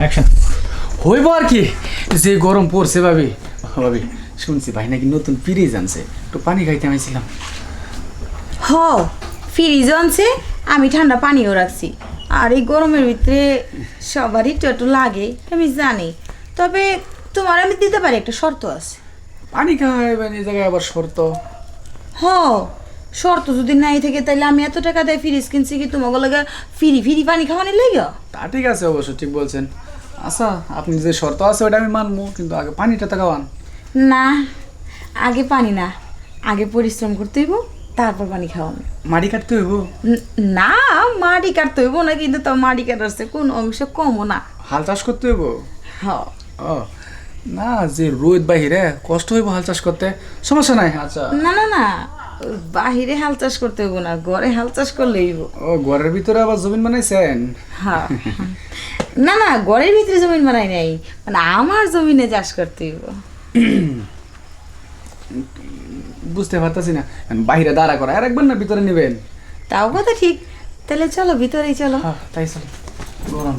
action হইব আর কি যে গরম পড়ছে ভাবি ভাবি শুনছি ভাই নাকি নতুন ফ্রিজ আনছে একটু পানি খাইতে আইছিলাম হ ফ্রিজ আনছে আমি ঠান্ডা পানিও রাখছি আর এই গরমের ভিতরে সবারই একটু একটু লাগে আমি জানি তবে তোমার আমি দিতে পারি একটা শর্ত আছে পানি খাওয়াইবেন এই জায়গায় আবার শর্ত হ শর্ত যদি নাই থাকে তাহলে আমি এত টাকা দিয়ে ফ্রিজ কিনছি কি তোমাকে লাগে ফ্রি ফ্রি পানি খাওয়ানি লেগে তা ঠিক আছে অবশ্য ঠিক বলছেন আচ্ছা আপনি যে শর্ত আছে ওটা আমি মানবো কিন্তু আগে পানিটা তো খাওয়ান না আগে পানি না আগে পরিশ্রম করতে হইব তারপর পানি খাওয়ানো মাটি কাটতে হইব না মাটি কাটতে হইব না কিন্তু তো মাটি কাটার কোন অংশ কমও না হাল চাষ করতে হইব হ ও না যে রোদ বাহিরে কষ্ট হইব হাল চাষ করতে সমস্যা নাই আচ্ছা না না না বাহিরে হাল চাষ করতে হইব না ঘরে হাল চাষ করলেই হইব ও ঘরের ভিতরে আবার জমিন বানাইছেন হ্যাঁ না না ঘরের ভিতরে জমিন বানাই নাই মানে আমার জমিনে চাষ করতে হইব বুঝতে পারতাছি না বাইরে দাঁড়া করা আর একবার না ভিতরে নেবেন তাও কথা ঠিক তাহলে চলো ভিতরেই চলো হ্যাঁ তাই চলো গরম